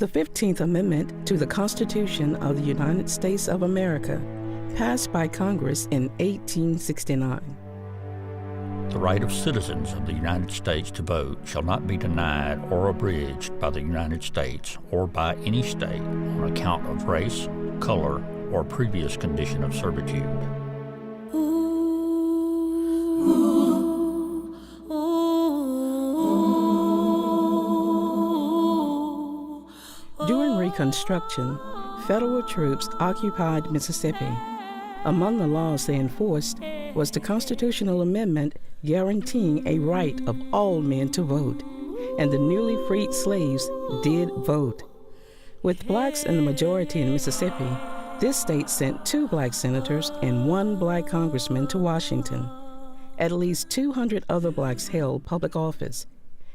The 15th Amendment to the Constitution of the United States of America, passed by Congress in 1869. The right of citizens of the United States to vote shall not be denied or abridged by the United States or by any state on account of race, color, or previous condition of servitude. During Reconstruction, federal troops occupied Mississippi. Among the laws they enforced was the constitutional amendment guaranteeing a right of all men to vote, and the newly freed slaves did vote. With blacks in the majority in Mississippi, this state sent 2 black senators and 1 black congressman to Washington. At least 200 other blacks held public office.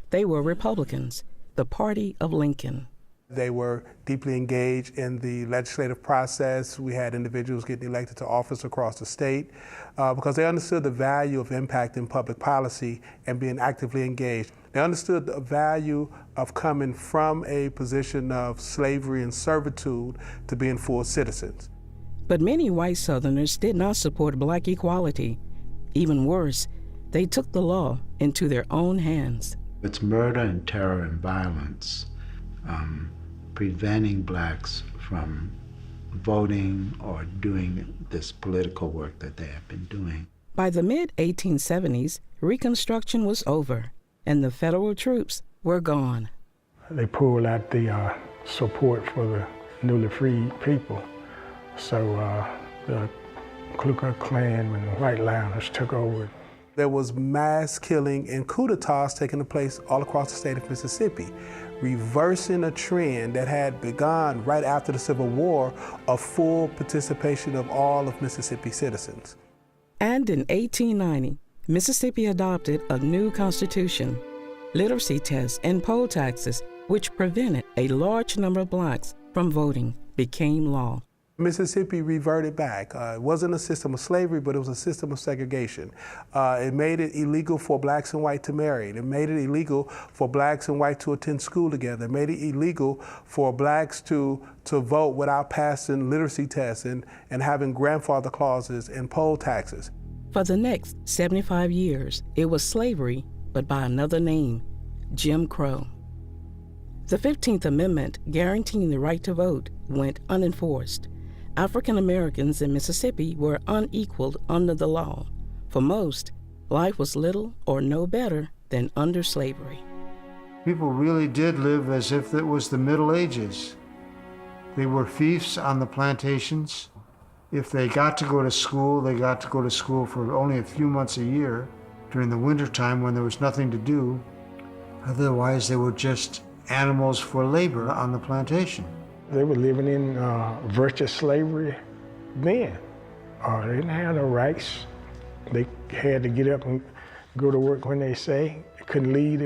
They were Republicans, the party of Lincoln. They were deeply engaged in the legislative process. We had individuals getting elected to office across the state because they understood the value of impacting public policy and being actively engaged. They understood the value of coming from a position of slavery and servitude to being full citizens. But many white Southerners did not support black equality. Even worse, they took the law into their own hands. It's murder and terror and violence. Preventing blacks from voting or doing this political work that they have been doing. By the mid-1870s, Reconstruction was over, and the federal troops were gone. They pulled out the support for the newly freed people. So the Ku Klux Klan and the White Liners took over. There was mass killing and coup d'etats taking place all across the state of Mississippi, reversing a trend that had begun right after the Civil War of full participation of all of Mississippi citizens. And in 1890, Mississippi adopted a new constitution. Literacy tests and poll taxes, which prevented a large number of blacks from voting, became law. Mississippi reverted back. It wasn't a system of slavery, but it was a system of segregation. It made it illegal for blacks and whites to marry. It made it illegal for blacks and whites to attend school together. It made it illegal for blacks to vote without passing literacy tests and having grandfather clauses and poll taxes. For the next 75 years, it was slavery, but by another name, Jim Crow. The 15th Amendment guaranteeing the right to vote went unenforced. African Americans in Mississippi were unequaled under the law. For most, life was little or no better than under slavery. People really did live as if it was the Middle Ages. They were fiefs on the plantations. If they got to go to school, they got to go to school for only a few months a year during the wintertime when there was nothing to do. Otherwise, they were just animals for labor on the plantation. They were living in virtual slavery then. They didn't have no rights. They had to get up and go to work when they say. They couldn't leave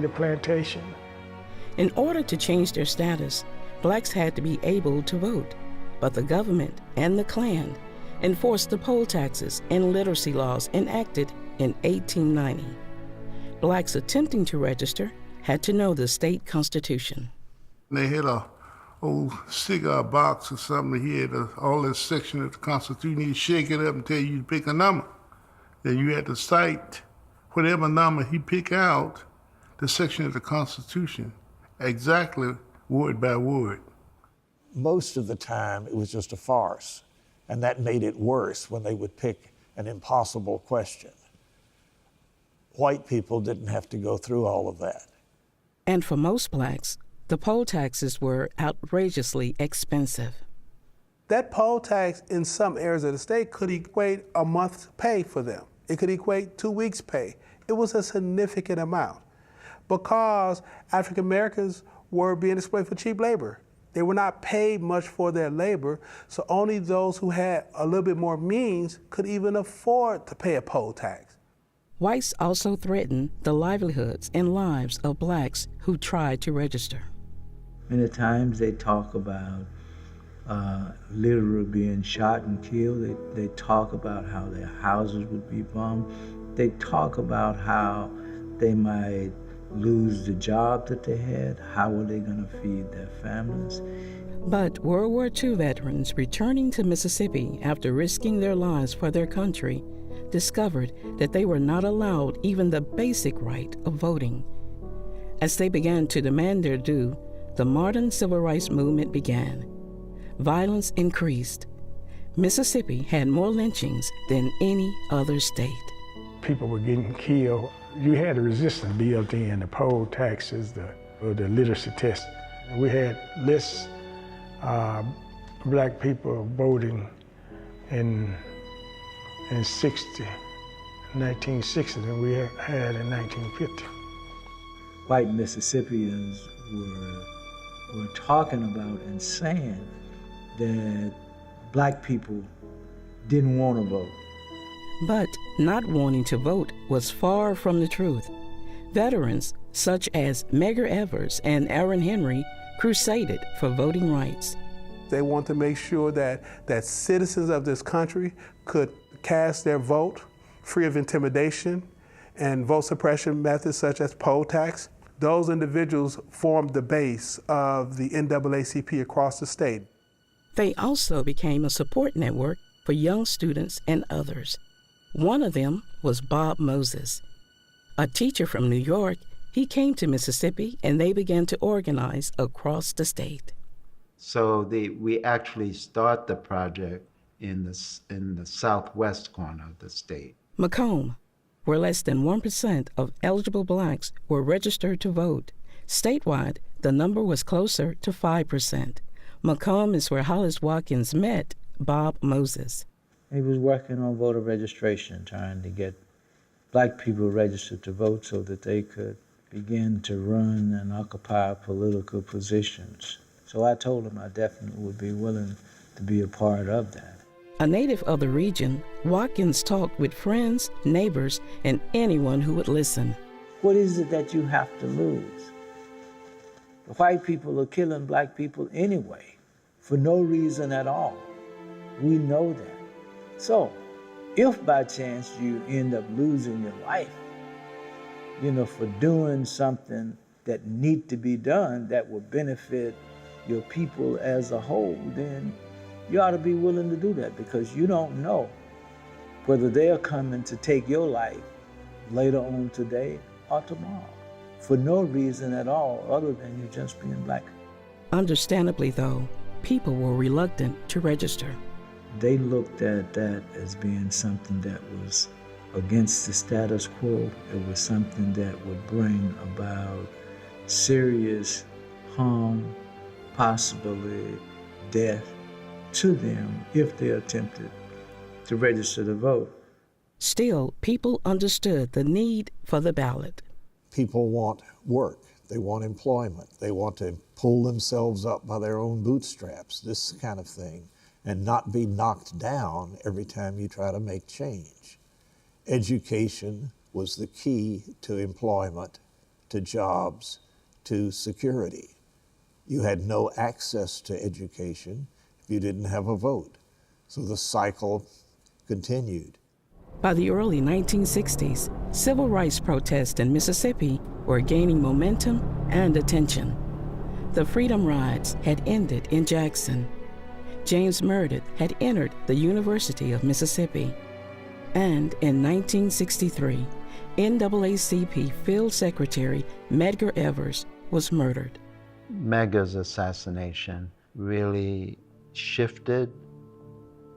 the plantation. In order to change their status, blacks had to be able to vote. But the government and the Klan enforced the poll taxes and literacy laws enacted in 1890. Blacks attempting to register had to know the state constitution. They had a old cigar box or something. He had all this section of the Constitution. He'd shake it up and tell you to pick a number. Then you had to cite whatever number he pick out, the section of the Constitution, exactly word by word. Most of the time, it was just a farce, and that made it worse when they would pick an impossible question. White people didn't have to go through all of that. And for most blacks, the poll taxes were outrageously expensive. That poll tax in some areas of the state could equate a month's pay for them. It could equate 2 weeks' pay. It was a significant amount because African Americans were being exploited for cheap labor. They were not paid much for their labor, so only those who had a little bit more means could even afford to pay a poll tax. Whites also threatened the livelihoods and lives of blacks who tried to register. Many times they talk about literally being shot and killed. They talk about how their houses would be bombed. They talk about how they might lose the job that they had? How were they going to feed their families? But World War II veterans returning to Mississippi after risking their lives for their country discovered that they were not allowed even the basic right of voting. As they began to demand their due, the modern civil rights movement began. Violence increased. Mississippi had more lynchings than any other state. People were getting killed. You had the resistance built in, the poll taxes, the literacy test. We had less black people voting in 1960 than we had in 1950. White Mississippians were talking about and saying that black people didn't want to vote. But not wanting to vote was far from the truth. Veterans such as Medgar Evers and Aaron Henry crusaded for voting rights. They want to make sure that citizens of this country could cast their vote free of intimidation and vote suppression methods such as poll tax. Those individuals formed the base of the NAACP across the state. They also became a support network for young students and others. One of them was Bob Moses. A teacher from New York, he came to Mississippi and they began to organize across the state. So we actually start the project in the southwest corner of the state. Macomb, where less than 1% of eligible blacks were registered to vote. Statewide, the number was closer to 5%. Macomb is where Hollis Watkins met Bob Moses. He was working on voter registration, trying to get black people registered to vote so that they could begin to run and occupy political positions. So I told him I definitely would be willing to be a part of that. A native of the region, Watkins talked with friends, neighbors, and anyone who would listen. What is it that you have to lose? The white people are killing black people anyway, for no reason at all. We know that. So, if by chance you end up losing your life, for doing something that need to be done that will benefit your people as a whole, then you ought to be willing to do that, because you don't know whether they're coming to take your life later on today or tomorrow, for no reason at all other than you just being black. Understandably, though, people were reluctant to register. They looked at that as being something that was against the status quo. It was something that would bring about serious harm, possibly death, to them if they attempted to register to vote. Still, people understood the need for the ballot. People want work. They want employment. They want to pull themselves up by their own bootstraps, this kind of thing, and not be knocked down every time you try to make change. Education was the key to employment, to jobs, to security. You had no access to education if you didn't have a vote. So the cycle continued. By the early 1960s, civil rights protests in Mississippi were gaining momentum and attention. The Freedom Rides had ended in Jackson. James Meredith had entered the University of Mississippi. And in 1963, NAACP Field Secretary Medgar Evers was murdered. Medgar's assassination really shifted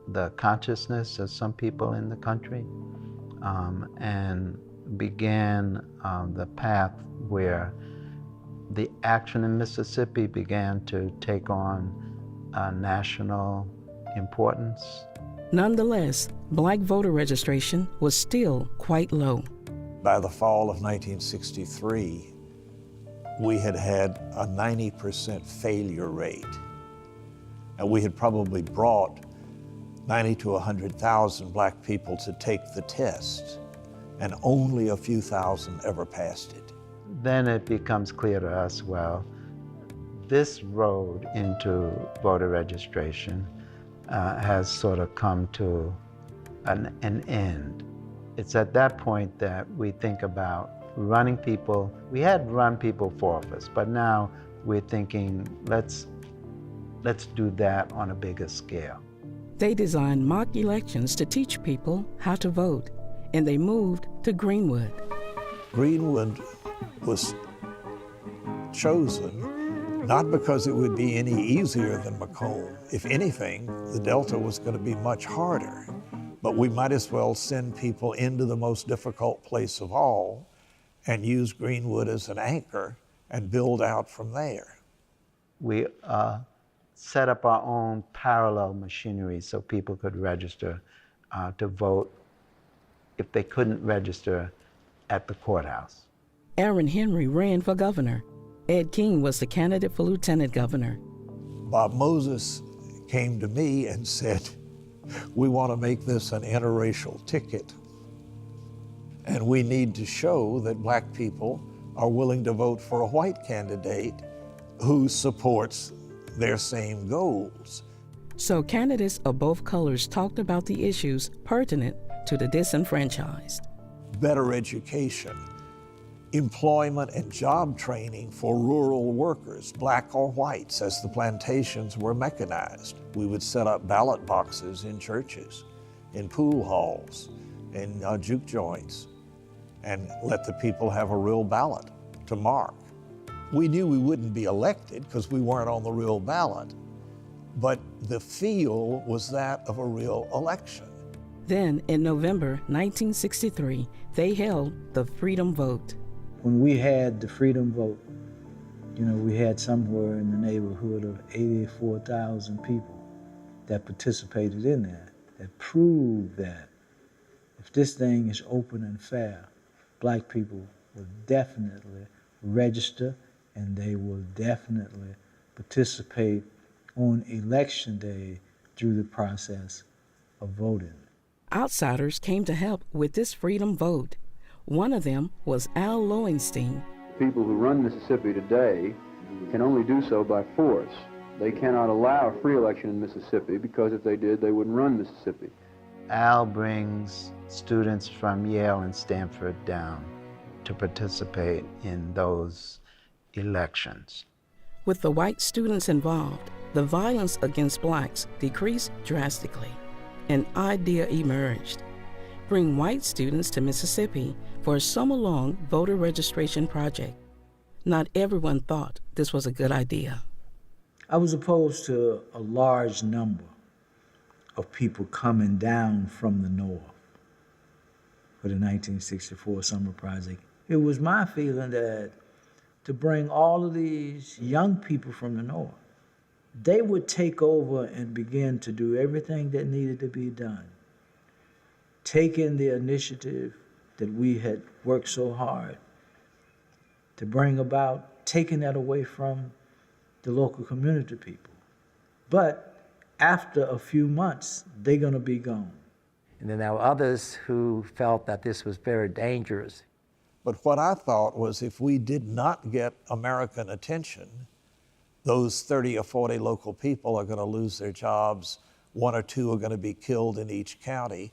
the consciousness of some people in the country and began the path where the action in Mississippi began to take on national importance. Nonetheless, black voter registration was still quite low. By the fall of 1963, we had had a 90% failure rate. And we had probably brought 90 to 100,000 black people to take the test, and only a few thousand ever passed it. Then it becomes clear to us, well, this road into voter registration has sort of come to an end. It's at that point that we think about running people. We had run people for office, but now we're thinking, let's do that on a bigger scale. They designed mock elections to teach people how to vote, and they moved to Greenwood. Greenwood was chosen not because it would be any easier than Macomb. If anything, the Delta was going to be much harder. But we might as well send people into the most difficult place of all and use Greenwood as an anchor and build out from there. We set up our own parallel machinery so people could register to vote if they couldn't register at the courthouse. Aaron Henry ran for governor. Ed King was the candidate for lieutenant governor. Bob Moses came to me and said, we want to make this an interracial ticket. And we need to show that black people are willing to vote for a white candidate who supports their same goals. So candidates of both colors talked about the issues pertinent to the disenfranchised. Better education, employment and job training for rural workers, black or whites, as the plantations were mechanized. We would set up ballot boxes in churches, in pool halls, in juke joints, and let the people have a real ballot to mark. We knew we wouldn't be elected because we weren't on the real ballot, but the feel was that of a real election. Then, in November 1963, they held the Freedom Vote. When we had the Freedom Vote, we had somewhere in the neighborhood of 84,000 people that participated in that proved that if this thing is open and fair, black people will definitely register and they will definitely participate on election day through the process of voting. Outsiders came to help with this Freedom Vote. One of them was Al Lowenstein. People who run Mississippi today can only do so by force. They cannot allow a free election in Mississippi because if they did, they wouldn't run Mississippi. Al brings students from Yale and Stanford down to participate in those elections. With the white students involved, the violence against blacks decreased drastically. An idea emerged: bring white students to Mississippi for a summer-long voter registration project. Not everyone thought this was a good idea. I was opposed to a large number of people coming down from the North for the 1964 summer project. It was my feeling that to bring all of these young people from the North, they would take over and begin to do everything that needed to be done. Taking the initiative that we had worked so hard to bring about, taking that away from the local community people. But after a few months, they're going to be gone. And then there were others who felt that this was very dangerous. But what I thought was if we did not get American attention, those 30 or 40 local people are going to lose their jobs, 1 or 2 are going to be killed in each county,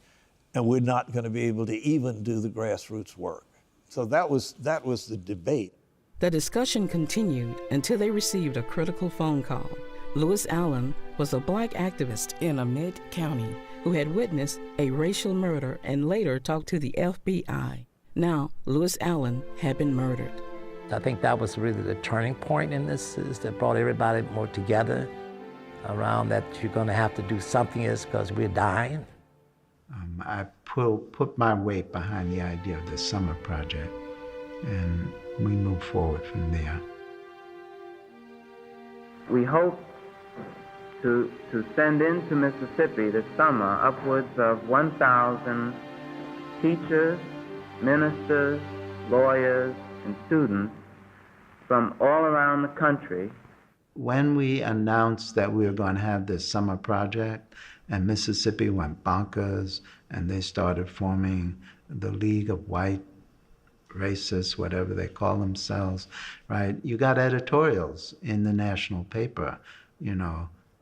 and we're not going to be able to even do the grassroots work. So that was the debate. The discussion continued until they received a critical phone call. Lewis Allen was a black activist in Amite County who had witnessed a racial murder and later talked to the FBI. Now, Lewis Allen had been murdered. I think that was really the turning point in this, is that brought everybody more together around that you're going to have to do something is because we're dying. I put my weight behind the idea of the summer project, and we moved forward from there. We hope to send into Mississippi this summer upwards of 1,000 teachers, ministers, lawyers, and students from all around the country. When we announced that we were going to have this summer project, and Mississippi went bonkers, and they started forming the League of White Racists, whatever they call themselves, right? You got editorials in the national paper,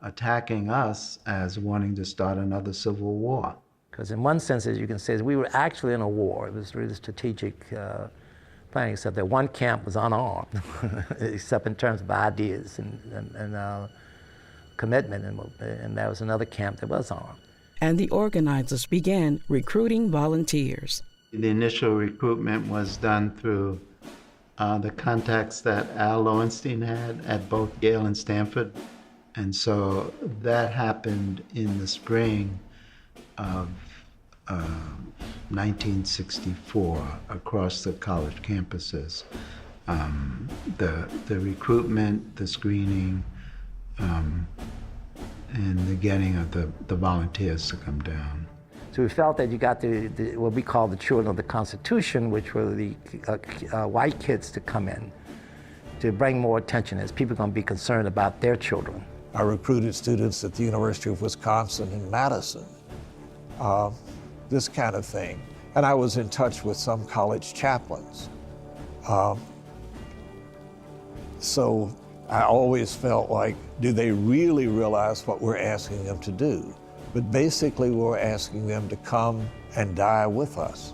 attacking us as wanting to start another civil war. Because in one sense, as you can say, we were actually in a war. It was really strategic explaining, except that one camp was unarmed, except in terms of ideas and commitment, and there was another camp that was armed. And the organizers began recruiting volunteers. The initial recruitment was done through the contacts that Al Lowenstein had at both Yale and Stanford. And so that happened in the spring of 1964 across the college campuses. The recruitment, the screening, and the getting of the volunteers to come down. So we felt that you got what we call the children of the Constitution, which were the white kids, to come in, to bring more attention as people are going to be concerned about their children. I recruited students at the University of Wisconsin in Madison, this kind of thing. And I was in touch with some college chaplains. So I always felt like, do they really realize what we're asking them to do? But basically, we're asking them to come and die with us,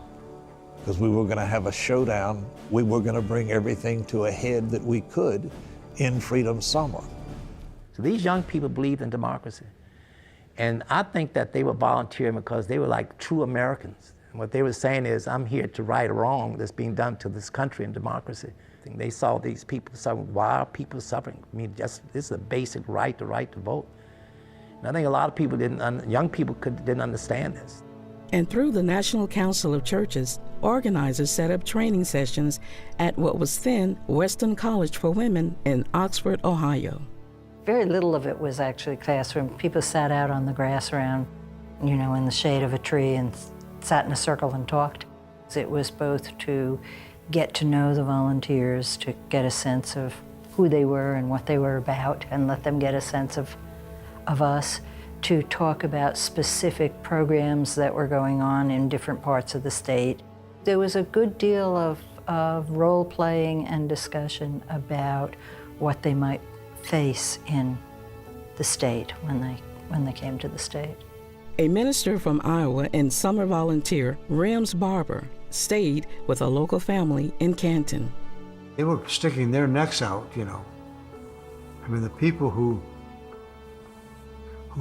because we were going to have a showdown. We were going to bring everything to a head that we could in Freedom Summer. So these young people believed in democracy. And I think that they were volunteering because they were like true Americans. And what they were saying is, I'm here to right a wrong that's being done to this country and democracy. They saw these people suffering. Why are people suffering? I mean, this is a basic right, the right to vote. And I think a lot of people young people didn't understand this. And through the National Council of Churches, organizers set up training sessions at what was then Western College for Women in Oxford, Ohio. Very little of it was actually classroom. People sat out on the grass around, in the shade of a tree and sat in a circle and talked. It was both to get to know the volunteers, to get a sense of who they were and what they were about, and let them get a sense of us, to talk about specific programs that were going on in different parts of the state. There was a good deal of role-playing and discussion about what they might face in the state when they came to the state. A minister from Iowa and summer volunteer, Rems Barber, stayed with a local family in Canton. They were sticking their necks out, I mean, the people who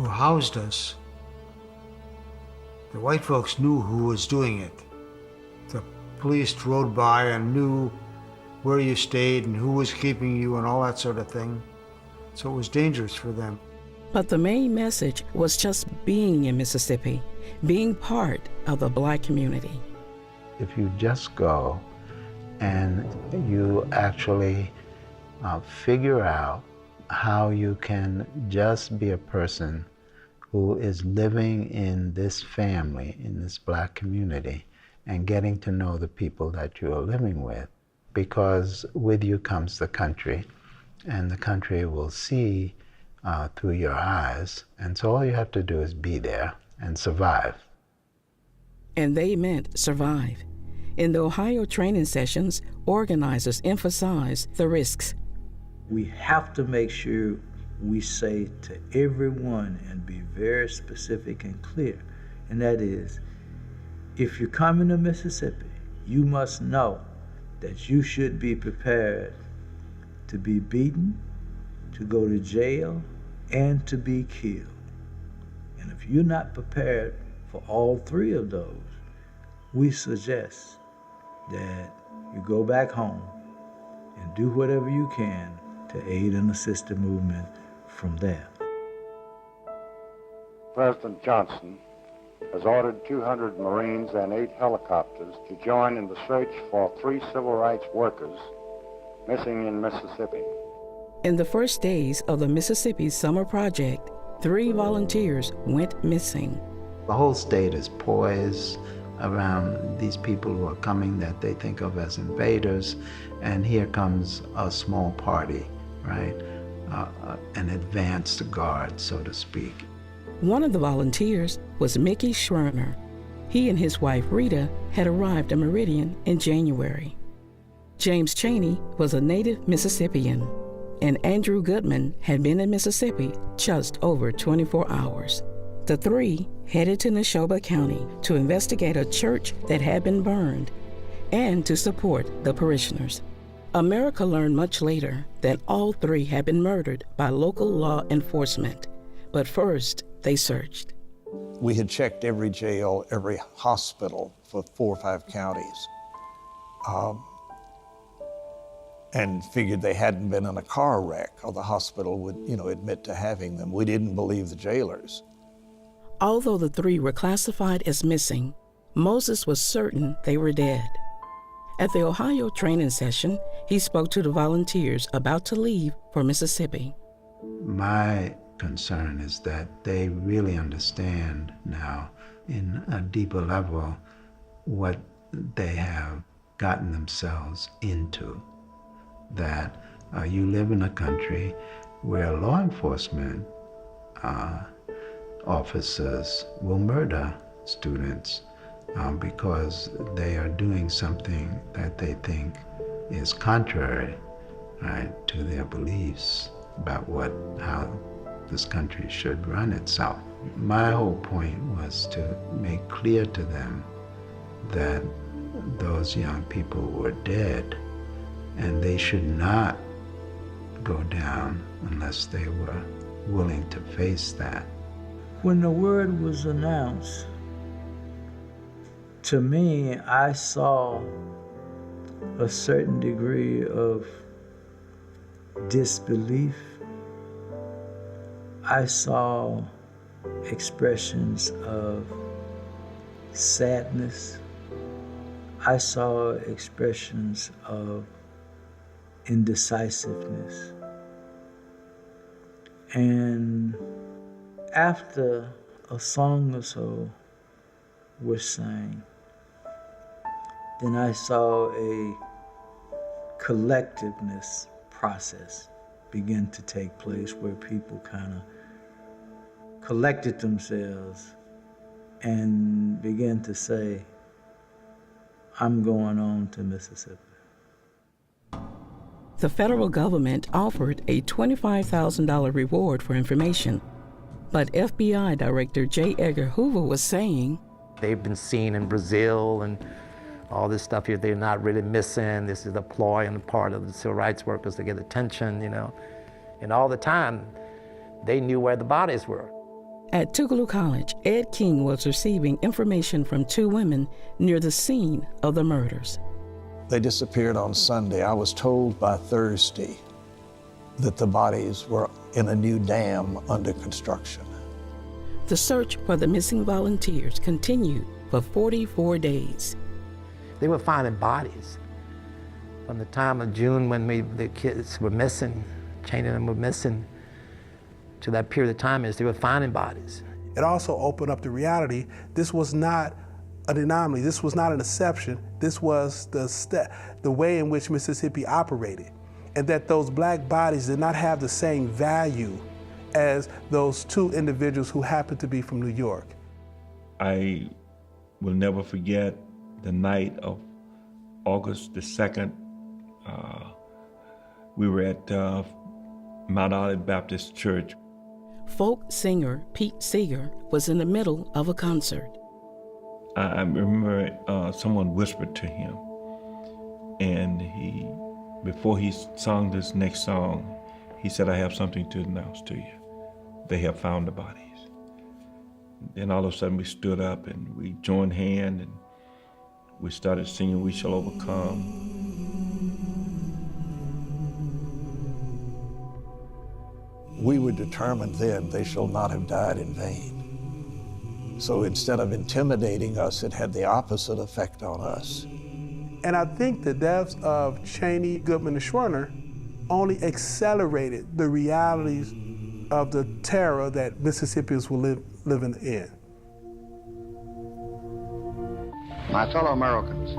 housed us, the white folks knew who was doing it. The police rode by and knew where you stayed and who was keeping you and all that sort of thing. So it was dangerous for them. But the main message was just being in Mississippi, being part of the Black community. If you just go and you actually figure out how you can just be a person who is living in this family, in this Black community, and getting to know the people that you are living with, because with you comes the country, and the country will see through your eyes, and so all you have to do is be there and survive. And they meant survive. In the Ohio training sessions, organizers emphasized the risks. We have to make sure we say to everyone and be very specific and clear, and that is, if you're coming to Mississippi, you must know that you should be prepared to be beaten, to go to jail, and to be killed. And if you're not prepared for all three of those, we suggest that you go back home and do whatever you can to aid and assist the movement from there. President Johnson has ordered 200 Marines and 8 helicopters to join in the search for 3 civil rights workers missing in Mississippi. In the first days of the Mississippi Summer Project, 3 volunteers went missing. The whole state is poised around these people who are coming that they think of as invaders, and here comes a small party, right? An advanced guard, so to speak. One of the volunteers was Mickey Schwerner. He and his wife Rita had arrived in Meridian in January. James Chaney was a native Mississippian, and Andrew Goodman had been in Mississippi just over 24 hours. The 3 headed to Neshoba County to investigate a church that had been burned and to support the parishioners. America learned much later that all three had been murdered by local law enforcement. But first, they searched. We had checked every jail, every hospital for 4 or 5 counties, and figured they hadn't been in a car wreck or the hospital would, admit to having them. We didn't believe the jailers. Although the three were classified as missing, Moses was certain they were dead. At the Ohio training session, he spoke to the volunteers about to leave for Mississippi. My concern is that they really understand now in a deeper level what they have gotten themselves into. That you live in a country where law enforcement officers will murder students because they are doing something that they think is contrary, right, to their beliefs about how this country should run itself. My whole point was to make clear to them that those young people were dead and they should not go down unless they were willing to face that. When the word was announced, to me, I saw a certain degree of disbelief. I saw expressions of sadness. I saw expressions of indecisiveness. And after a song or so was sang, then I saw a collectiveness process begin to take place where people kind of collected themselves and began to say, I'm going on to Mississippi. The federal government offered a $25,000 reward for information, but FBI Director J. Edgar Hoover was saying, they've been seen in Brazil and all this stuff here. They're not really missing. This is a ploy on the part of the civil rights workers to get attention, And all the time, they knew where the bodies were. At Tougaloo College, Ed King was receiving information from 2 women near the scene of the murders. They disappeared on Sunday. I was told by Thursday that the bodies were in a new dam under construction. The search for the missing volunteers continued for 44 days. They were finding bodies. From the time of June when the kids were missing, Cheney and them were missing, to that period of time is they were finding bodies. It also opened up the reality, this was not an anomaly, this was not an exception, this was the way in which Mississippi operated, and that those black bodies did not have the same value as those 2 individuals who happened to be from New York. I will never forget the night of August the 2nd. We were at Mount Olive Baptist Church. Folk singer Pete Seeger was in the middle of a concert. I remember someone whispered to him, and before he sung this next song, he said, I have something to announce to you. They have found the bodies. Then all of a sudden we stood up and we joined hands and we started singing, We Shall Overcome. We were determined then they shall not have died in vain. So instead of intimidating us, it had the opposite effect on us. And I think the deaths of Cheney, Goodman, and Schwerner only accelerated the realities of the terror that Mississippians were living in. My fellow Americans,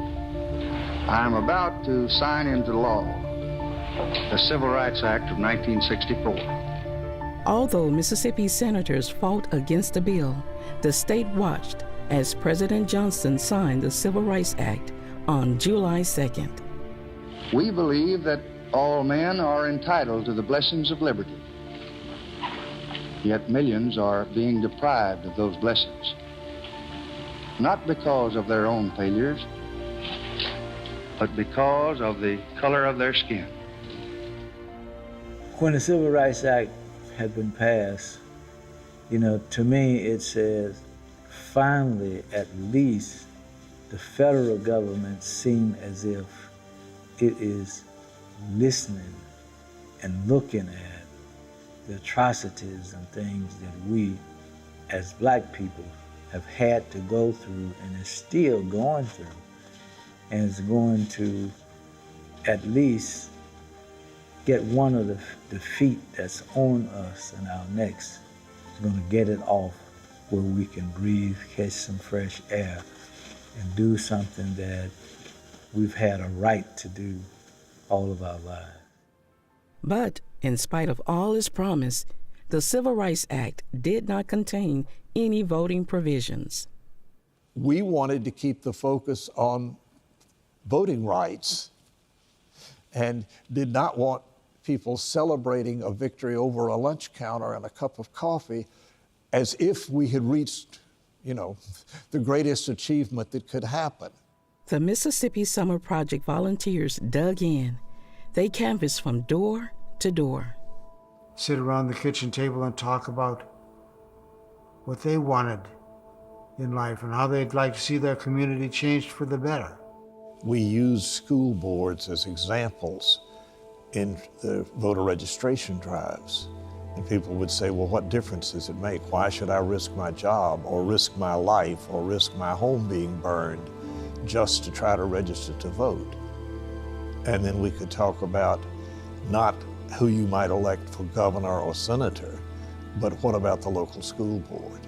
I am about to sign into law the Civil Rights Act of 1964. Although Mississippi senators fought against the bill, the state watched as President Johnson signed the Civil Rights Act on July 2nd. We believe that all men are entitled to the blessings of liberty. Yet millions are being deprived of those blessings, not because of their own failures, but because of the color of their skin. When the Civil Rights Act had been passed, to me it says, finally, at least, the federal government seemed as if it is listening and looking at the atrocities and things that we, as black people, have had to go through and is still going through, and is going to at least get one of the feet that's on us and our necks, is going to get it off where we can breathe, catch some fresh air, and do something that we've had a right to do all of our lives. But in spite of all its promise, the Civil Rights Act did not contain any voting provisions. We wanted to keep the focus on voting rights and did not want people celebrating a victory over a lunch counter and a cup of coffee as if we had reached, the greatest achievement that could happen. The Mississippi Summer Project volunteers dug in. They canvassed from door to door. Sit around the kitchen table and talk about what they wanted in life and how they'd like to see their community changed for the better. We used school boards as examples in the voter registration drives. And people would say, well, what difference does it make? Why should I risk my job or risk my life or risk my home being burned just to try to register to vote? And then we could talk about not who you might elect for governor or senator, but what about the local school board?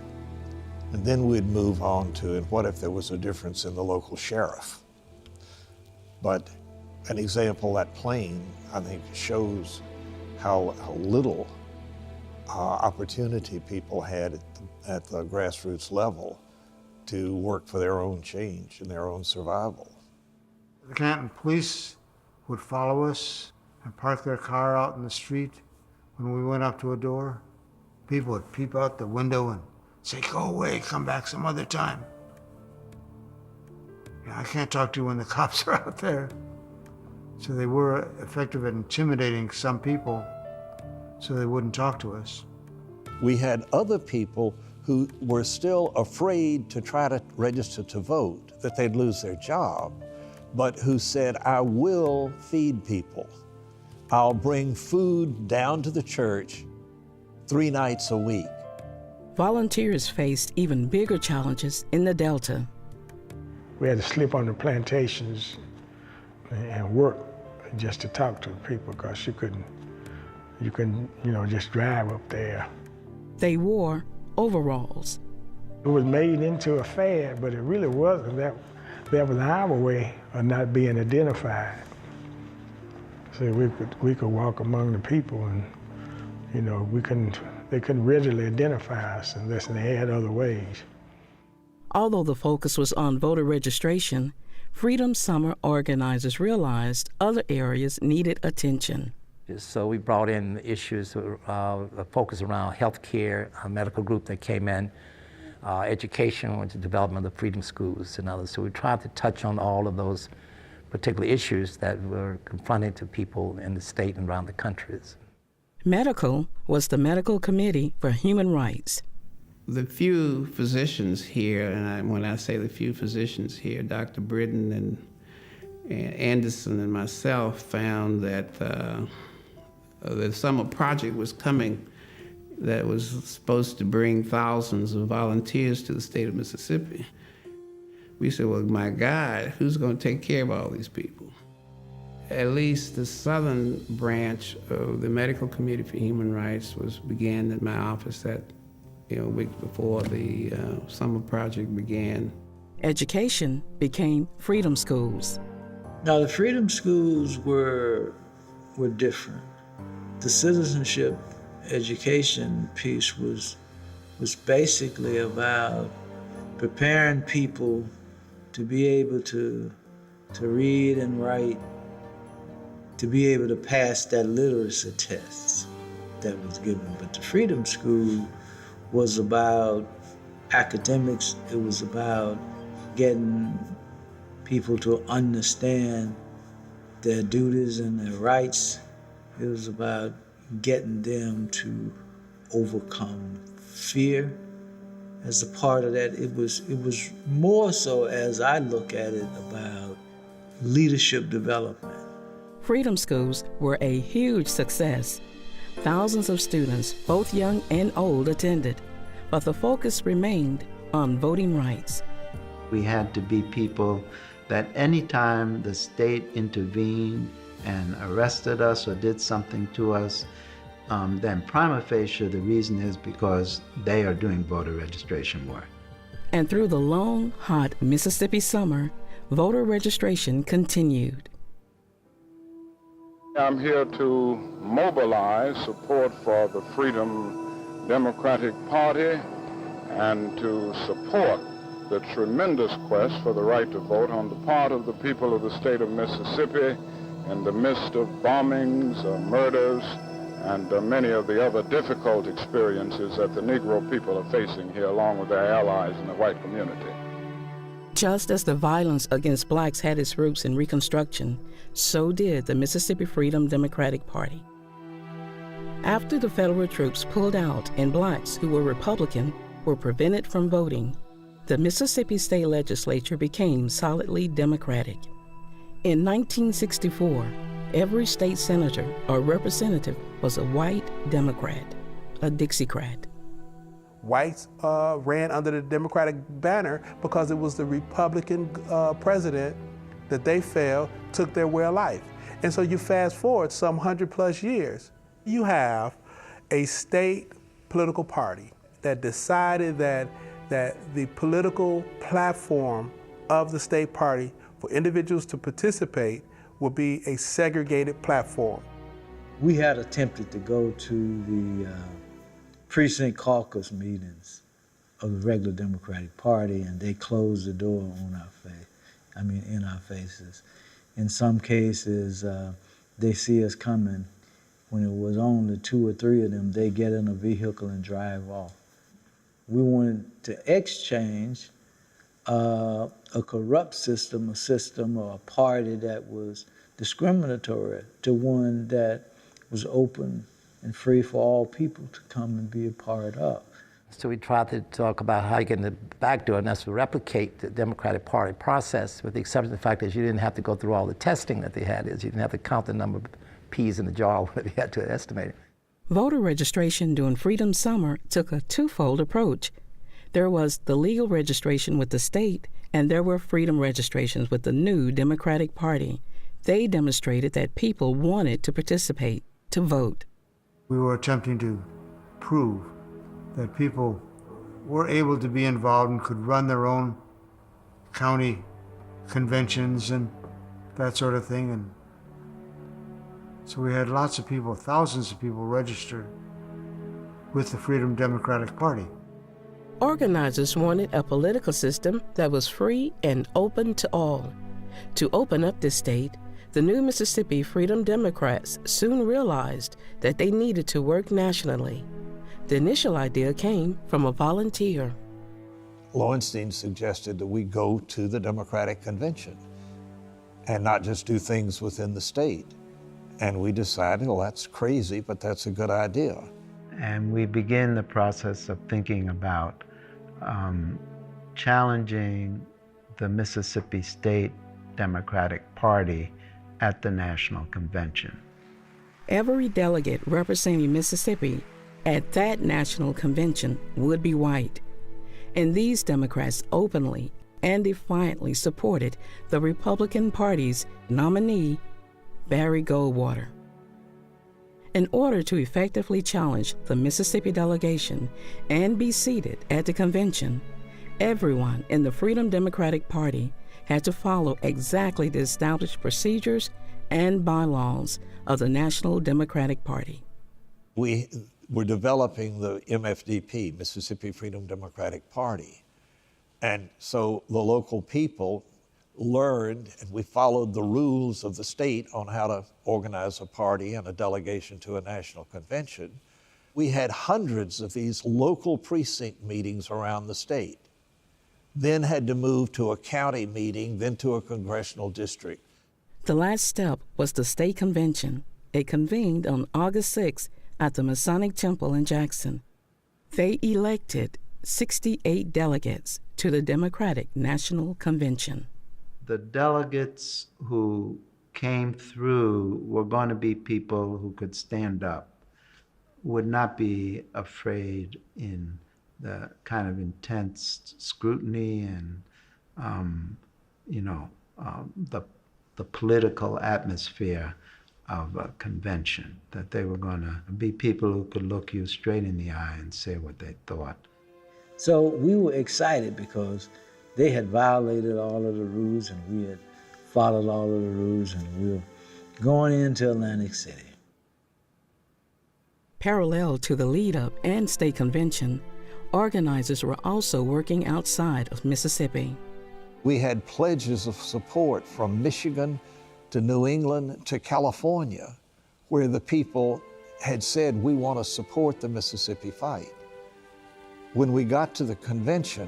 And then we'd move on to, and what if there was a difference in the local sheriff? But an example that plain, I think, shows how little opportunity people had at the grassroots level to work for their own change and their own survival. The Canton police would follow us and park their car out in the street when we went up to a door. People would peep out the window and say, go away, come back some other time. I can't talk to you when the cops are out there. So they were effective at intimidating some people so they wouldn't talk to us. We had other people who were still afraid to try to register to vote, that they'd lose their job, but who said, I will feed people. I'll bring food down to the church 3 nights a week. Volunteers faced even bigger challenges in the Delta. We had to sleep on the plantations and work just to talk to people because you couldn't, just drive up there. They wore overalls. It was made into a fad, but it really wasn't. That was our way of not being identified. So we could walk among the people and, they couldn't readily identify us unless they had other ways. Although the focus was on voter registration, Freedom Summer organizers realized other areas needed attention. So we brought in issues, focus around healthcare, a medical group that came in, education, went to development of freedom schools and others. So we tried to touch on all of those particular issues that were confronting to people in the state and around the countries. Medical was the Medical Committee for Human Rights. The few physicians here, and when I say the few physicians here, Dr. Britton and Anderson and myself found that the summer project was coming that was supposed to bring thousands of volunteers to the state of Mississippi. We said, well, my God, who's going to take care of all these people? At least the southern branch of the Medical Committee for Human Rights began at my office that week before the summer project began. Education became freedom schools. Now the freedom schools were different. The citizenship education piece was basically about preparing people to be able to read and write, to be able to pass that literacy test that was given. But the freedom school was about academics. It was about getting people to understand their duties and their rights. It was about getting them to overcome fear. As a part of that, it was more so, as I look at it, about leadership development. Freedom schools were a huge success. Thousands of students, both young and old, attended, but the focus remained on voting rights. We had to be people that anytime the state intervened and arrested us or did something to us, then prima facie the reason is because they are doing voter registration work. And through the long, hot Mississippi summer, voter registration continued. I'm here to mobilize support for the Freedom Democratic Party and to support the tremendous quest for the right to vote on the part of the people of the state of Mississippi in the midst of bombings, murders, and many of the other difficult experiences that the Negro people are facing here, along with their allies in the white community. Just as the violence against blacks had its roots in Reconstruction, so did the Mississippi Freedom Democratic Party. After the federal troops pulled out and blacks who were Republican were prevented from voting, the Mississippi State Legislature became solidly Democratic. In 1964, every state senator or representative was a white Democrat, a Dixiecrat. Whites ran under the Democratic banner because it was the Republican president that they felt took their way of life. And so you fast forward some 100+ years, you have a state political party that decided that the political platform of the state party for individuals to participate would be a segregated platform. We had attempted to go to the precinct caucus meetings of the regular Democratic Party, and they closed the door on our face. In our faces. In some cases, they see us coming. When it was only 2 or 3 of them, they get in a vehicle and drive off. We wanted to exchange a corrupt system, a system or a party that was discriminatory to one that was open and free for all people to come and be a part of. So we tried to talk about how you get in the back door, and that's to replicate the Democratic Party process, with the exception of the fact that you didn't have to go through all the testing that they had. You didn't have to count the number of peas in the jar that they had to estimate it. Voter registration during Freedom Summer took a twofold approach. There was the legal registration with the state, and there were freedom registrations with the new Democratic Party. They demonstrated that people wanted to participate, to vote. We were attempting to prove that people were able to be involved and could run their own county conventions and that sort of thing. And so we had lots of people, thousands of people registered with the Freedom Democratic Party. Organizers wanted a political system that was free and open to all. To open up this state, the new Mississippi Freedom Democrats soon realized that they needed to work nationally. The initial idea came from a volunteer. Lowenstein suggested that we go to the Democratic Convention and not just do things within the state. And we decided, well, that's crazy, but that's a good idea. And we begin the process of thinking about challenging the Mississippi State Democratic Party at the National Convention. Every delegate representing Mississippi at that national convention would be white, and these Democrats openly and defiantly supported the Republican Party's nominee, Barry Goldwater. In order to effectively challenge the Mississippi delegation and be seated at the convention, everyone in the Freedom Democratic Party had to follow exactly the established procedures and bylaws of the National Democratic Party. We were developing the MFDP, Mississippi Freedom Democratic Party. And so the local people learned, and we followed the rules of the state on how to organize a party and a delegation to a national convention. We had hundreds of these local precinct meetings around the state, then had to move to a county meeting, then to a congressional district. The last step was the state convention. It convened on August 6 at the Masonic Temple in Jackson. They elected 68 delegates to the Democratic National Convention. The delegates who came through were going to be people who could stand up, would not be afraid in the kind of intense scrutiny and, the political atmosphere of a convention, that they were going to be people who could look you straight in the eye and say what they thought. So we were excited because they had violated all of the rules and we had followed all of the rules, and we were going into Atlantic City. Parallel to the lead-up and state convention, organizers were also working outside of Mississippi. We had pledges of support from Michigan to New England to California, where the people had said, we want to support the Mississippi fight. When we got to the convention,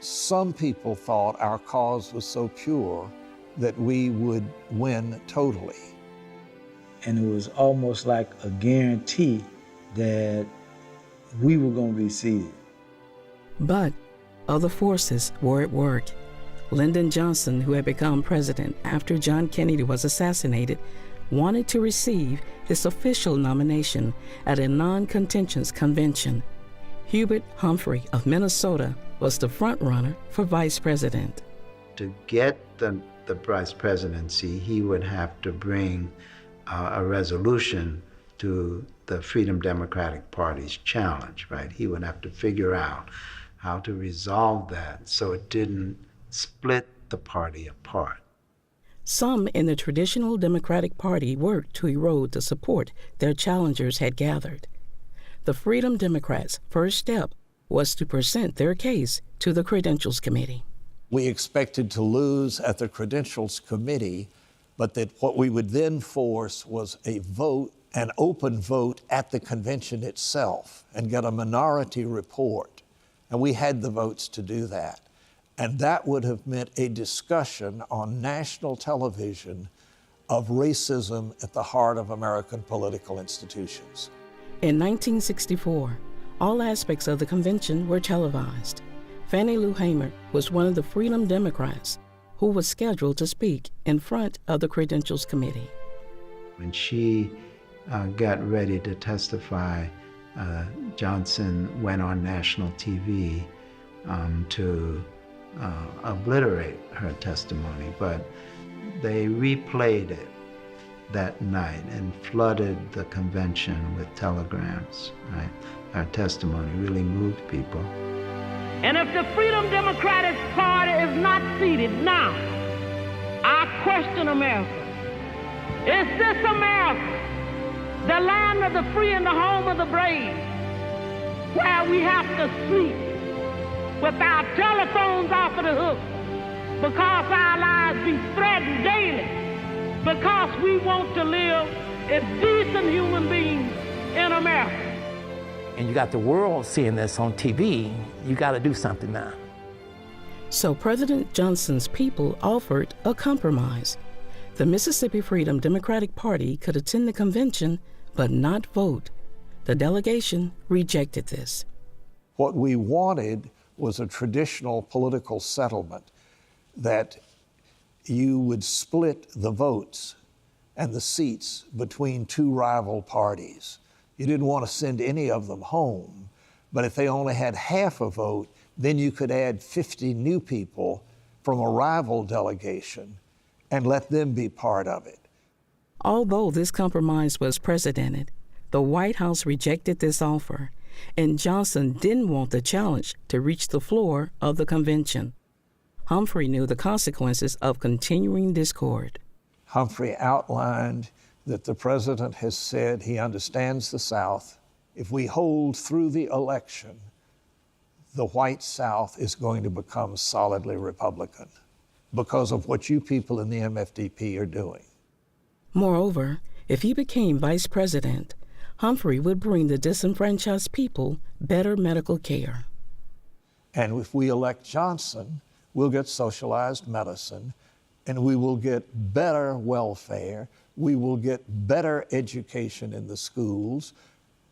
some people thought our cause was so pure that we would win totally. And it was almost like a guarantee that we were going to be seated. But other forces were at work. Lyndon Johnson, who had become president after John Kennedy was assassinated, wanted to receive his official nomination at a non-contentious convention. Hubert Humphrey of Minnesota was the front-runner for vice president. To get the vice presidency, he would have to bring a resolution to the Freedom Democratic Party's challenge, right? He would have to figure out how to resolve that so it didn't split the party apart. Some in the traditional Democratic Party worked to erode the support their challengers had gathered. The Freedom Democrats' first step was to present their case to the Credentials Committee. We expected to lose at the Credentials Committee, but that what we would then force was a vote, an open vote at the convention itself, and get a minority report. And we had the votes to do that. And that would have meant a discussion on national television of racism at the heart of American political institutions. In 1964, all aspects of the convention were televised. Fannie Lou Hamer was one of the Freedom Democrats who was scheduled to speak in front of the Credentials Committee. When she got ready to testify, Johnson went on national TV to obliterate her testimony, but they replayed it that night and flooded the convention with telegrams, right? Our testimony really moved people. And if the Freedom Democratic Party is not seated now, I question America. Is this America, the land of the free and the home of the brave, where we have to sleep with our telephones off of the hook because our lives be threatened daily, because we want to live as decent human beings in America? And you got the world seeing this on TV, you got to do something now. So President Johnson's people offered a compromise. The Mississippi Freedom Democratic Party could attend the convention, but not vote. The delegation rejected this. What we wanted was a traditional political settlement, that you would split the votes and the seats between two rival parties. You didn't want to send any of them home, but if they only had half a vote, then you could add 50 new people from a rival delegation and let them be part of it. Although this compromise was precedented, the White House rejected this offer, and Johnson didn't want the challenge to reach the floor of the convention. Humphrey knew the consequences of continuing discord. Humphrey outlined that the president has said he understands the South. If we hold through the election, the white South is going to become solidly Republican because of what you people in the MFDP are doing. Moreover, if he became vice president, Humphrey would bring the disenfranchised people better medical care. And if we elect Johnson, we'll get socialized medicine, and we will get better welfare. We will get better education in the schools.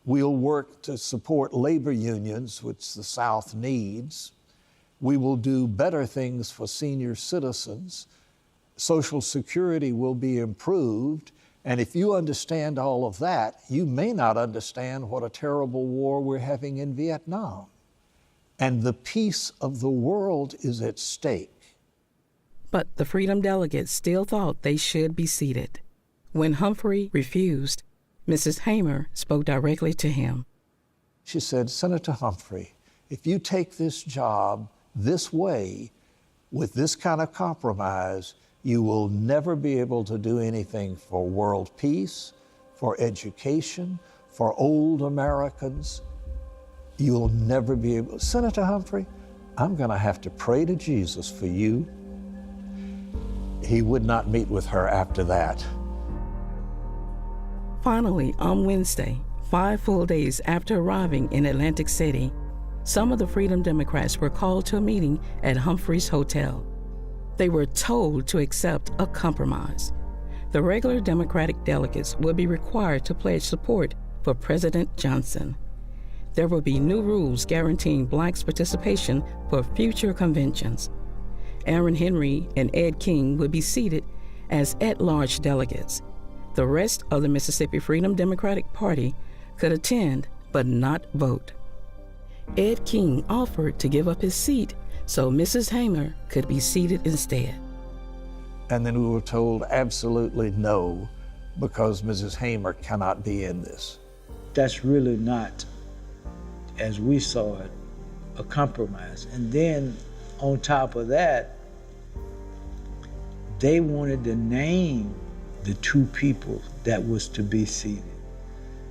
We'll work to support labor unions, which the South needs. We will do better things for senior citizens. Social Security will be improved. And if you understand all of that, you may not understand what a terrible war we're having in Vietnam. And the peace of the world is at stake. But the Freedom delegates still thought they should be seated. When Humphrey refused, Mrs. Hamer spoke directly to him. She said, Senator Humphrey, if you take this job this way, with this kind of compromise, you will never be able to do anything for world peace, for education, for old Americans. You'll never be able. Senator Humphrey, I'm going to have to pray to Jesus for you. He would not meet with her after that. Finally, on Wednesday, 5 full days after arriving in Atlantic City, some of the Freedom Democrats were called to a meeting at Humphrey's Hotel. They were told to accept a compromise. The regular Democratic delegates would be required to pledge support for President Johnson. There will be new rules guaranteeing blacks' participation for future conventions. Aaron Henry and Ed King would be seated as at-large delegates. The rest of the Mississippi Freedom Democratic Party could attend but not vote. Ed King offered to give up his seat so Mrs. Hamer could be seated instead. And then we were told absolutely no, because Mrs. Hamer cannot be in this. That's really not, as we saw it, a compromise. And then on top of that, they wanted to name the 2 people that was to be seated.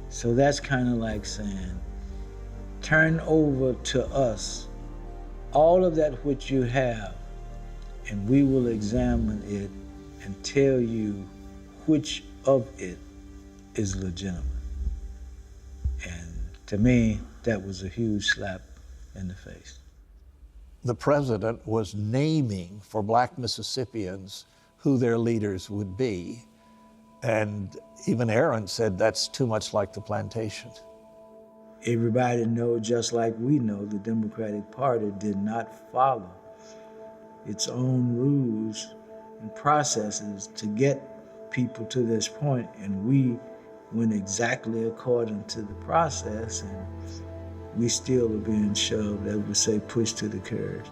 So that's kind of like saying, turn over to us all of that which you have, and we will examine it and tell you which of it is legitimate. And to me, that was a huge slap in the face. The president was naming for black Mississippians who their leaders would be. And even Aaron said that's too much like the plantation. Everybody knows, just like we know, the Democratic Party did not follow its own rules and processes to get people to this point, and we went exactly according to the process, and we still are being shoved, as we say, pushed to the curb.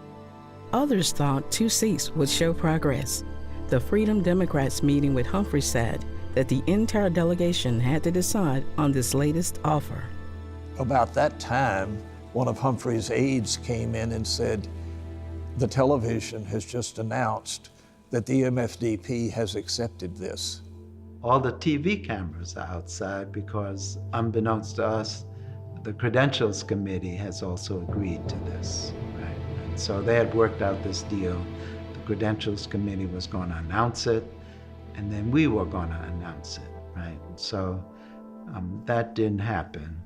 Others thought 2 seats would show progress. The Freedom Democrats meeting with Humphrey said that the entire delegation had to decide on this latest offer. About that time, one of Humphrey's aides came in and said, the television has just announced that the MFDP has accepted this. All the TV cameras are outside because, unbeknownst to us, the Credentials Committee has also agreed to this, right? And so they had worked out this deal. The Credentials Committee was going to announce it, and then we were going to announce it, right? And so that didn't happen.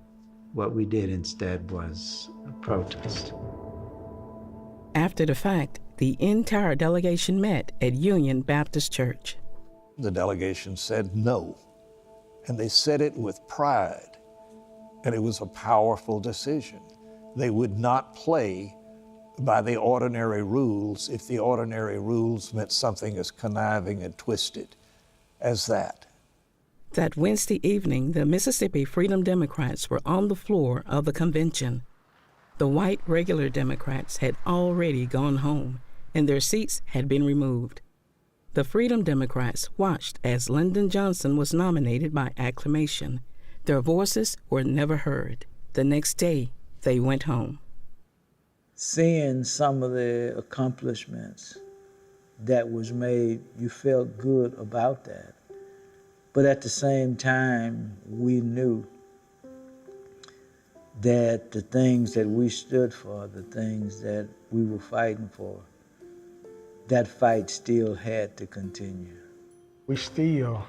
What we did instead was a protest. After the fact, the entire delegation met at Union Baptist Church. The delegation said no, and they said it with pride, and it was a powerful decision. They would not play by the ordinary rules if the ordinary rules meant something as conniving and twisted as that. That Wednesday evening, the Mississippi Freedom Democrats were on the floor of the convention. The white regular Democrats had already gone home, and their seats had been removed. The Freedom Democrats watched as Lyndon Johnson was nominated by acclamation. Their voices were never heard. The next day, they went home. Seeing some of the accomplishments that was made, you felt good about that. But at the same time, we knew that the things that we stood for, the things that we were fighting for, that fight still had to continue. We still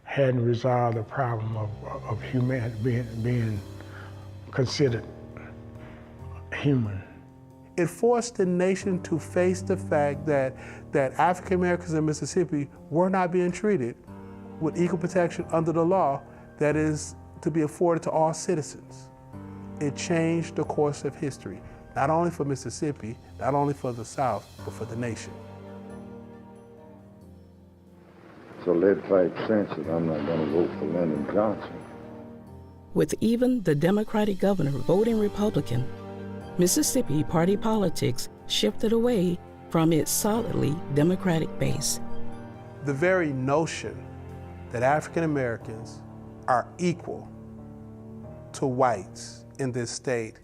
hadn't resolved the problem of humanity being considered human It forced the nation to face the fact that African Americans in Mississippi were not being treated with equal protection under the law that is to be afforded to all citizens. It changed the course of history, not only for Mississippi, not only for the South, but for the nation. So lead pipe sense that I'm not going to vote for Lyndon Johnson. With even the Democratic governor voting Republican, Mississippi party politics shifted away from its solidly Democratic base. The very notion that African Americans are equal to whites in this state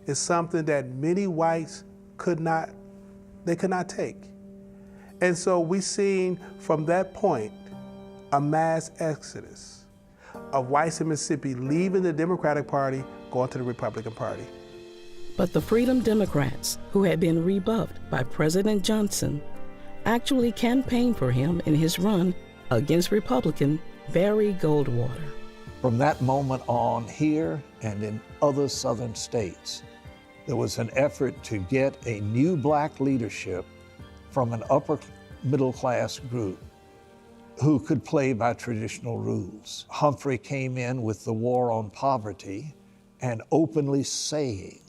is something that many whites could not take. And so we've seen from that point a mass exodus of whites in Mississippi leaving the Democratic Party, going to the Republican Party. But the Freedom Democrats, who had been rebuffed by President Johnson, actually campaigned for him in his run against Republican Barry Goldwater. From that moment on, here and in other southern states, there was an effort to get a new black leadership from an upper middle class group who could play by traditional rules. Humphrey came in with the war on poverty and openly saying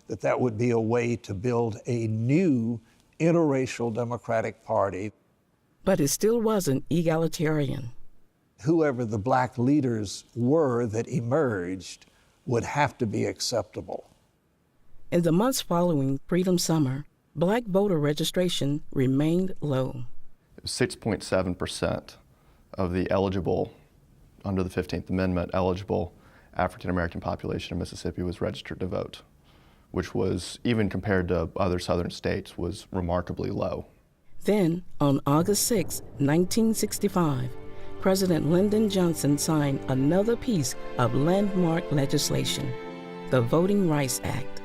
that that would be a way to build a new interracial Democratic Party. But it still wasn't egalitarian. Whoever the black leaders were that emerged would have to be acceptable. In the months following Freedom Summer, black voter registration remained low. 6.7% of the eligible, under the 15th Amendment, eligible African-American population in Mississippi was registered to vote, which was, even compared to other southern states, was remarkably low. Then, on August 6, 1965, President Lyndon Johnson signed another piece of landmark legislation, the Voting Rights Act.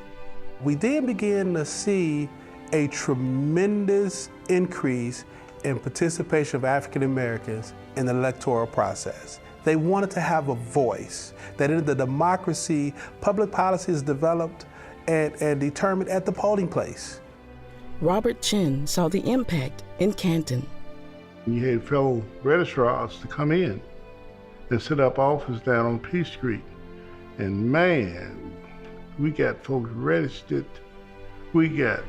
We then began to see a tremendous increase in participation of African Americans in the electoral process. They wanted to have a voice, that in the democracy, public policy is developed and determined at the polling place. Robert Chin saw the impact in Canton. You had fellow registrars to come in and set up office down on P Street. And man, we got folks registered. We got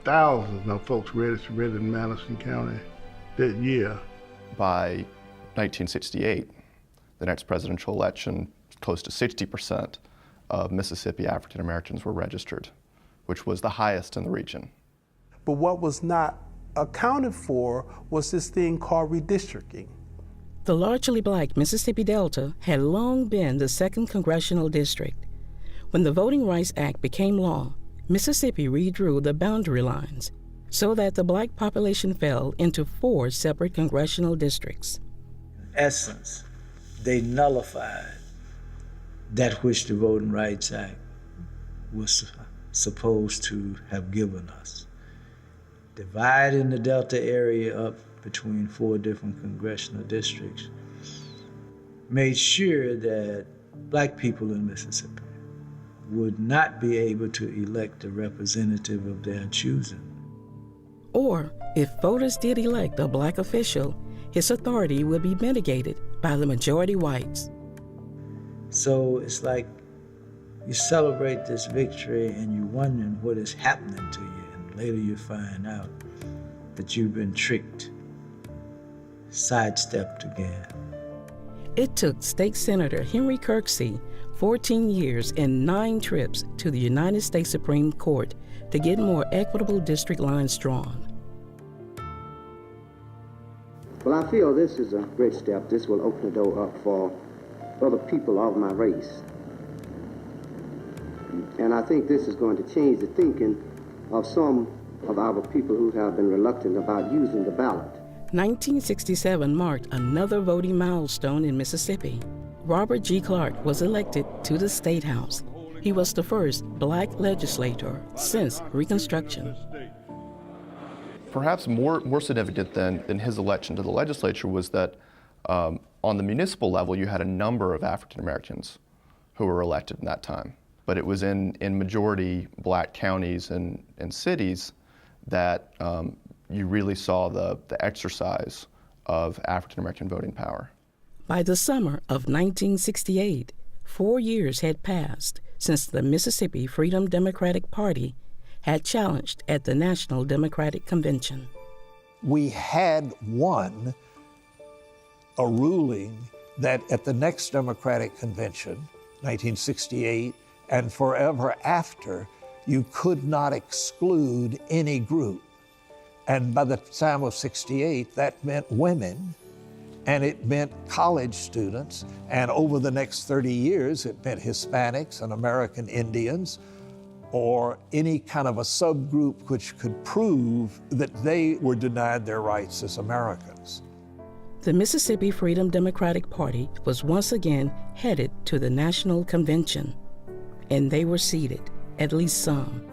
thousands of folks registered in Madison County that year. By 1968, the next presidential election, close to 60% of Mississippi African Americans were registered, which was the highest in the region. But what was not accounted for was this thing called redistricting. The largely black Mississippi Delta had long been the 2nd Congressional District. When the Voting Rights Act became law, Mississippi redrew the boundary lines so that the black population fell into 4 separate congressional districts. In essence, they nullified that which the Voting Rights Act was supposed to have given us. Dividing the Delta area up between 4 different congressional districts made sure that black people in Mississippi would not be able to elect a representative of their choosing. Or, if voters did elect a black official, his authority would be mitigated by the majority whites. So it's like you celebrate this victory and you're wondering what is happening to you. Later you find out that you've been tricked, sidestepped again. It took State Senator Henry Kirksey 14 years and 9 trips to the United States Supreme Court to get more equitable district lines drawn. Well, I feel this is a great step. This will open the door up for the people of my race. And I think this is going to change the thinking of some of our people who have been reluctant about using the ballot. 1967 marked another voting milestone in Mississippi. Robert G. Clark was elected to the State House. He was the first black legislator since Reconstruction. Perhaps more significant than his election to the legislature was that on the municipal level, you had a number of African Americans who were elected in that time. but it was in majority black counties and cities that you really saw the exercise of African American voting power. By the summer of 1968, 4 years had passed since the Mississippi Freedom Democratic Party had challenged at the National Democratic Convention. We had won a ruling that at the next Democratic Convention, 1968, and forever after, you could not exclude any group. And by the time of 68, that meant women, and it meant college students, and over the next 30 years, it meant Hispanics and American Indians, or any kind of a subgroup which could prove that they were denied their rights as Americans. The Mississippi Freedom Democratic Party was once again headed to the National Convention, and they were seated, at least some.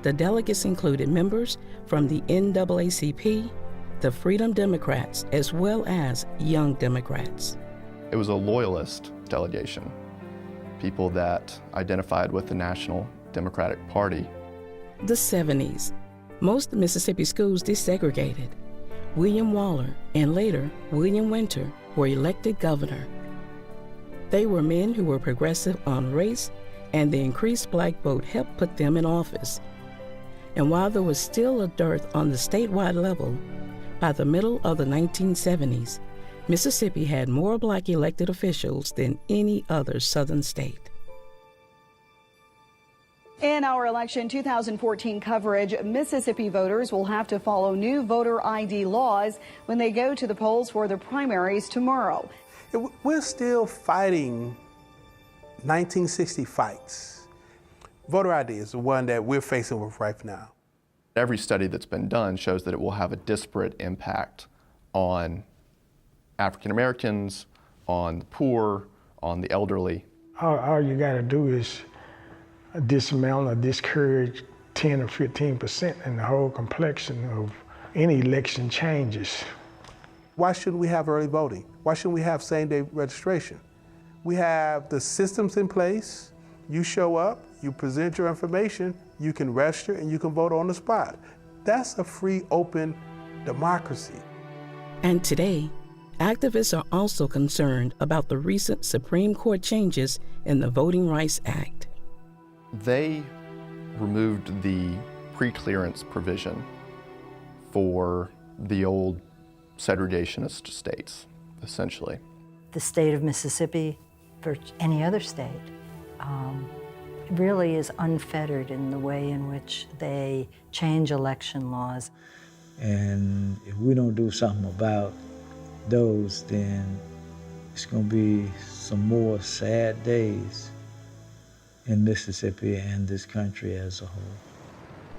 The delegates included members from the NAACP, the Freedom Democrats, as well as Young Democrats. It was a loyalist delegation, people that identified with the National Democratic Party. The 70s. Most Mississippi schools desegregated. William Waller and later William Winter were elected governor. They were men who were progressive on race, and the increased black vote helped put them in office. And while there was still a dearth on the statewide level, by the middle of the 1970s, Mississippi had more black elected officials than any other southern state. In our election 2014 coverage, Mississippi voters will have to follow new voter ID laws when they go to the polls for the primaries tomorrow. We're still fighting 1960 fights. Voter ID is the one that we're facing with right now. Every study that's been done shows that it will have a disparate impact on African Americans, on the poor, on the elderly. All you got to do is dismount or discourage 10 or 15% and the whole complexion of any election changes. Why shouldn't we have early voting? Why shouldn't we have same-day registration? We have the systems in place. You show up, you present your information, you can register, and you can vote on the spot. That's a free, open democracy. And today, activists are also concerned about the recent Supreme Court changes in the Voting Rights Act. They removed the pre-clearance provision for the old segregationist states, essentially. The state of Mississippi, for any other state, really is unfettered in the way in which they change election laws. And if we don't do something about those, then it's going to be some more sad days in Mississippi and this country as a whole.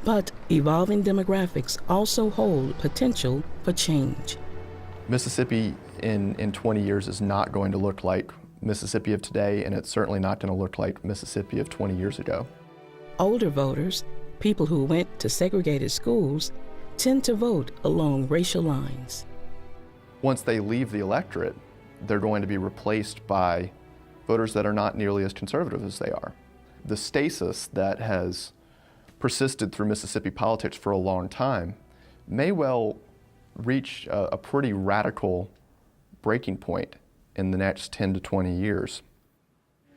But evolving demographics also hold potential for change. Mississippi in 20 years is not going to look like Mississippi of today, and it's certainly not going to look like Mississippi of 20 years ago. Older voters, people who went to segregated schools, tend to vote along racial lines. Once they leave the electorate, they're going to be replaced by voters that are not nearly as conservative as they are. The stasis that has persisted through Mississippi politics for a long time may well reach a pretty radical breaking point in the next 10 to 20 years.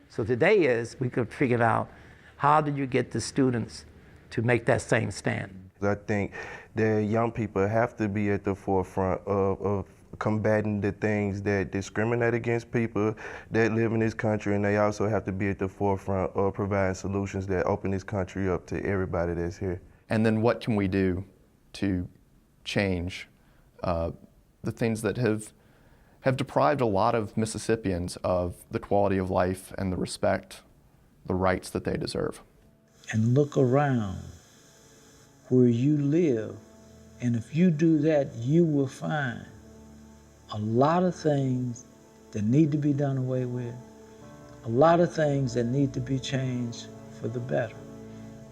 So today we could figure out, how do you get the students to make that same stand? I think that young people have to be at the forefront of combating the things that discriminate against people that live in this country, and they also have to be at the forefront of providing solutions that open this country up to everybody that's here. And then what can we do to change the things that have deprived a lot of Mississippians of the quality of life and the respect, the rights that they deserve? And look around where you live, and if you do that, you will find a lot of things that need to be done away with, a lot of things that need to be changed for the better.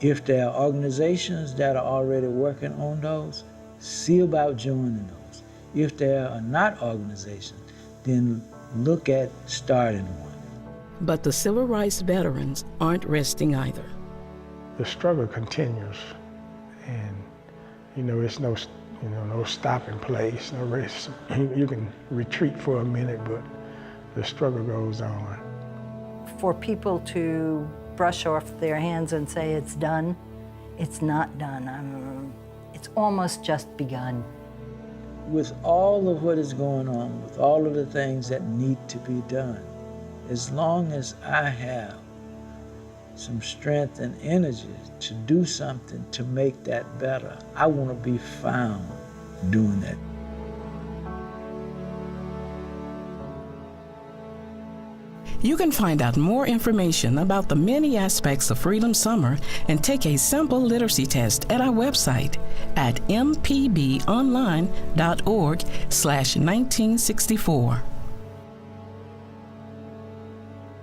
If there are organizations that are already working on those, see about joining those. If there are not organizations, then look at starting one. But the civil rights veterans aren't resting either. The struggle continues, and it's no stopping place, no rest. You can retreat for a minute, but the struggle goes on. For people to brush off their hands and say it's done, it's not done. It's almost just begun. With all of what is going on, with all of the things that need to be done, as long as I have some strength and energy to do something to make that better, I want to be found doing that. You can find out more information about the many aspects of Freedom Summer and take a simple literacy test at our website at mpbonline.org/1964.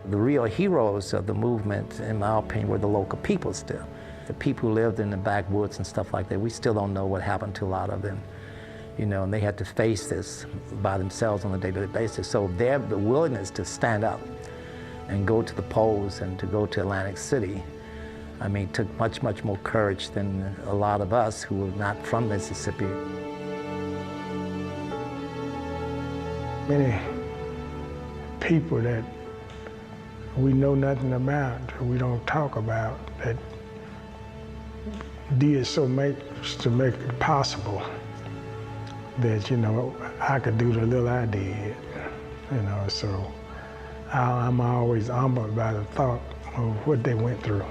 The real heroes of the movement, in my opinion, were the local people still. The people who lived in the backwoods and stuff like that, we still don't know what happened to a lot of them. And they had to face this by themselves on a daily basis. So the willingness to stand up and go to the polls and to go to Atlantic City, took much, much more courage than a lot of us who were not from Mississippi. Many people that we know nothing about, we don't talk about, that did so much to make it possible that, I could do the little I did, so I'm always humbled by the thought of what they went through.